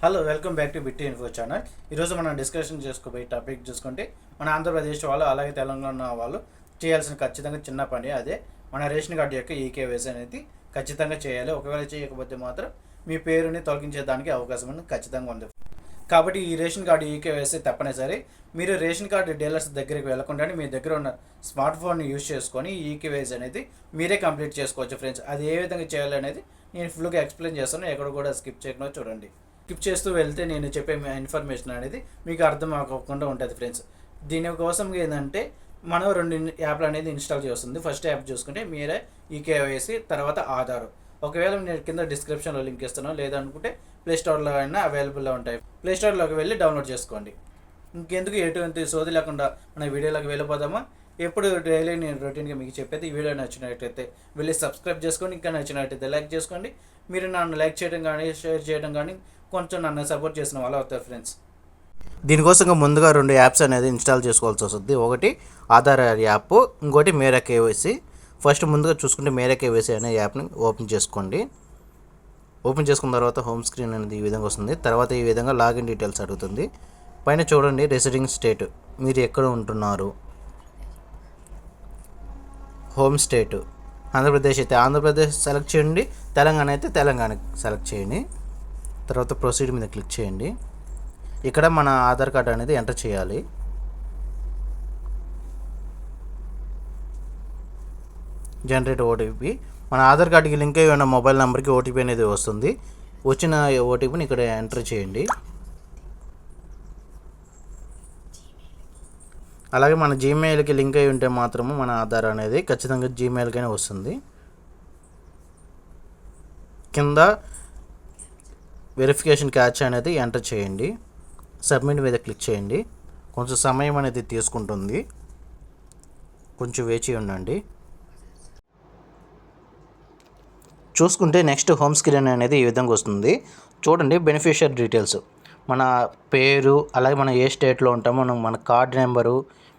Hello, welcome back to Bitti info channel. ఈరోజు మనం discussion చేసుకోబోయే టాపిక్ చూసుకుంటే మన ఆంధ్రప్రదేశ్ వాళ్ళు అలాగే తెలంగాణ వాళ్ళు చేయాల్సిన ఖచ్చితంగా చిన్న పని అదే మన రేషన్ కార్డు యొక్క ఈకేవైసీ అనేది ఖచ్చితంగా చేయాలి. ఒకవేళ చేయకపోతే మాత్రం మీ పేరుని తొలగించేదానికి అవకాశం అనేది ఖచ్చితంగా ఉంది. కాబట్టి ఈ రేషన్ కార్డు ఈకేవైసీ తప్పనిసరి. మీరు రేషన్ కార్డు డీలర్స్ దగ్గరికి వెళ్ళకుండా మీ దగ్గర ఉన్న స్మార్ట్ ఫోన్ని యూజ్ చేసుకొని ఈ ఈకేవైసీ అనేది మీరే కంప్లీట్ చేసుకోవచ్చు ఫ్రెండ్స్. అది ఏ విధంగా చేయాలనేది నేను ఫుల్గా ఎక్స్ప్లెయిన్ చేస్తాను. ఎక్కడ కూడా స్కిప్ చేయకుండా చూడండి. స్కిప్ చేస్తూ వెళ్తే నేను చెప్పే ఇన్ఫర్మేషన్ అనేది మీకు అర్థం అవ్వకుండా ఉంటుంది ఫ్రెండ్స్. దీనికోసం ఏంటంటే మనం రెండు యాప్లు అనేది ఇన్స్టాల్ చేస్తుంది. ఫస్ట్ యాప్ చూసుకుంటే మీరే ఈకేవైసీ, తర్వాత ఆధార్. ఒకవేళ నేను కింద డిస్క్రిప్షన్లో లింక్ ఇస్తాను, లేదనుకుంటే ప్లేస్టోర్లో అయినా అవైలబుల్లో ఉంటాయి. ప్లేస్టోర్లోకి వెళ్ళి డౌన్లోడ్ చేసుకోండి. ఇంకెందుకు ఎటువంటి సోది లేకుండా మన వీడియోలోకి వెళ్ళిపోదామా. ఎప్పుడు డైలీ నేను రొటీన్గా మీకు చెప్పేది ఈ వీడియో నచ్చినట్టయితే వెళ్ళి సబ్స్క్రైబ్ చేసుకోండి. ఇంకా నచ్చినట్టయితే లైక్ చేసుకోండి. మీరు నన్ను లైక్ చేయడం కానీ షేర్ చేయడం కానీ కొంచెం నన్ను సపోర్ట్ చేసిన వాళ్ళు అవుతారు ఫ్రెండ్స్. దీనికోసం ముందుగా రెండు యాప్స్ అనేది ఇన్స్టాల్ చేసుకోవాల్సి వస్తుంది. ఒకటి ఆధార్ యాప్, ఇంకోటి మేరా కేవైసీ. ఫస్ట్ ముందుగా చూసుకుంటే మేరా కేవైసీ అనే యాప్ని ఓపెన్ చేసుకోండి. ఓపెన్ చేసుకున్న తర్వాత హోమ్ స్క్రీన్ అనేది ఈ విధంగా వస్తుంది. తర్వాత ఈ విధంగా లాగిన్ డీటెయిల్స్ అడుగుతుంది. పైన చూడండి రెసిడింగ్ స్టేట్, మీరు ఎక్కడ ఉంటున్నారు. హోమ్ స్టేట్ ఆంధ్రప్రదేశ్ అయితే ఆంధ్రప్రదేశ్ సెలెక్ట్ చేయండి, తెలంగాణ అయితే తెలంగాణ సెలెక్ట్ చేయండి. తర్వాత ప్రొసీడ్ మీద క్లిక్ చేయండి. ఇక్కడ మన ఆధార్ కార్డు అనేది ఎంటర్ చేయాలి. జనరేట్ ఓటీపీ, మన ఆధార్ కార్డుకి లింక్ అయ్యి ఉన్న మొబైల్ నెంబర్కి ఓటీపీ అనేది వస్తుంది. వచ్చిన ఓటీపీని ఇక్కడ ఎంటర్ చేయండి. అలాగే మన జీమెయిల్కి లింక్ అయి ఉంటే మాత్రము మన ఆధార్ అనేది ఖచ్చితంగా జీమెయిల్కైనా వస్తుంది. కింద వెరిఫికేషన్ క్యాచ్ అనేది ఎంటర్ చేయండి. సబ్మిట్ మీద క్లిక్ చేయండి. కొంచెం సమయం అనేది తీసుకుంటుంది, కొంచెం వేచి ఉండండి. చూసుకుంటే నెక్స్ట్ హోమ్ స్క్రీన్ అనేది ఈ విధంగా వస్తుంది. చూడండి బెనిఫిషియరీ డీటెయిల్స్, మన పేరు, అలాగే మనం ఏ స్టేట్లో ఉంటామో మన కార్డ్ నెంబరు,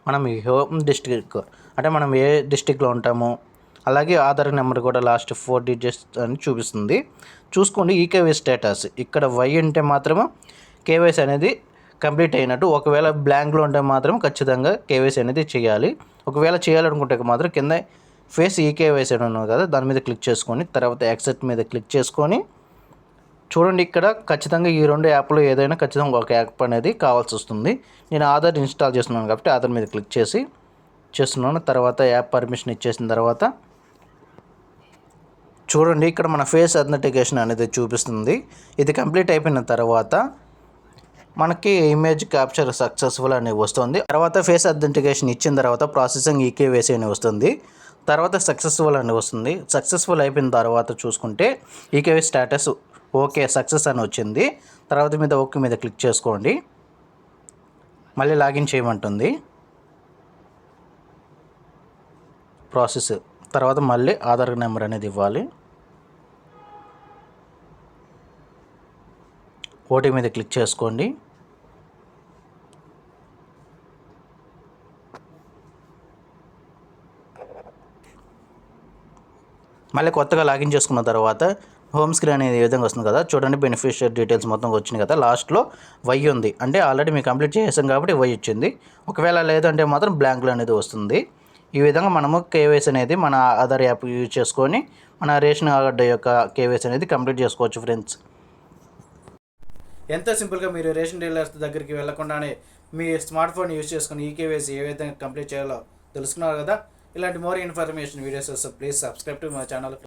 మనం హోమ్ డిస్ట్రిక్ట్ అంటే మనం ఏ డిస్ట్రిక్ట్లో ఉంటామో, అలాగే ఆధార్ నెంబర్ కూడా లాస్ట్ 4 డిజిట్స్ అని చూపిస్తుంది. చూసుకోండి ఈకేవైసీ స్టేటస్, ఇక్కడ వై ఉంటే మాత్రము కేవైసీ అనేది కంప్లీట్ అయినట్టు. ఒకవేళ బ్లాంక్లో ఉంటే మాత్రం ఖచ్చితంగా కేవైసీ అనేది చేయాలి. ఒకవేళ చేయాలనుకుంటే మాత్రం కింద ఫేస్ ఈకేవైసీ అని ఉన్నది కదా, దాని మీద క్లిక్ చేసుకొని తర్వాత యాక్సెప్ట్ మీద క్లిక్ చేసుకొని చూడండి. ఇక్కడ ఖచ్చితంగా ఈ రెండు యాప్లో ఏదైనా ఖచ్చితంగా ఒక యాప్ అనేది కావాల్సి వస్తుంది. నేను ఆధార్ ఇన్స్టాల్ చేస్తున్నాను కాబట్టి ఆధార్ మీద క్లిక్ చేస్తున్నాను. తర్వాత యాప్ పర్మిషన్ ఇచ్చేసిన తర్వాత చూడండి ఇక్కడ మన ఫేస్ అథెంటికేషన్ అనేది చూపిస్తుంది. ఇది కంప్లీట్ అయిపోయిన తర్వాత మనకి ఇమేజ్ క్యాప్చర్ సక్సెస్ఫుల్ అని వస్తుంది. తర్వాత ఫేస్ అథెంటికేషన్ ఇచ్చిన తర్వాత ప్రాసెసింగ్ ఈకేవైసీ అని వస్తుంది. తర్వాత సక్సెస్ఫుల్ అని వస్తుంది. సక్సెస్ఫుల్ అయిపోయిన తర్వాత చూసుకుంటే ఈకేవైసీ స్టేటస్ ఓకే సక్సెస్ అని వచ్చింది. తర్వాత మీద ఓకే మీద క్లిక్ చేసుకోండి. మళ్ళీ లాగిన్ చేయమంటుంది. ప్రాసెస్ తర్వాత మళ్ళీ ఆధార్ నెంబర్ అనేది ఇవ్వాలి. ఓటీపీ మీద క్లిక్ చేసుకోండి. మళ్ళీ కొత్తగా లాగిన్ చేసుకున్న తర్వాత హోమ్ స్క్రీన్ అనేది ఈ విధంగా వస్తుంది కదా. చూడండి బెనిఫిషియరీ డీటెయిల్స్ మొత్తం వచ్చినాయి కదా. లాస్ట్లో వై ఉంది, అంటే ఆల్రెడీ మేము కంప్లీట్ చేసాం కాబట్టి వై వచ్చింది. ఒకవేళ లేదంటే మాత్రం బ్లాంక్లో అనేది వస్తుంది. ఈ విధంగా మనము కేవైసీ అనేది మన ఆధార్ యాప్ యూజ్ చేసుకొని మన రేషన్ కార్డు యొక్క కేవైసీ అనేది కంప్లీట్ చేసుకోవచ్చు ఫ్రెండ్స్. ఎంత సింపుల్గా మీరు రేషన్ డీలర్స్ దగ్గరికి వెళ్ళకుండానే మీ స్మార్ట్ ఫోన్ యూజ్ చేసుకుని ఈ కేవైసీ ఏ విధంగా కంప్లీట్ చేయాలో తెలుసుకున్నారు కదా. ఇలాంటి మోర్ ఇన్ఫర్మేషన్ వీడియోస్ వస్తే please subscribe to my channel.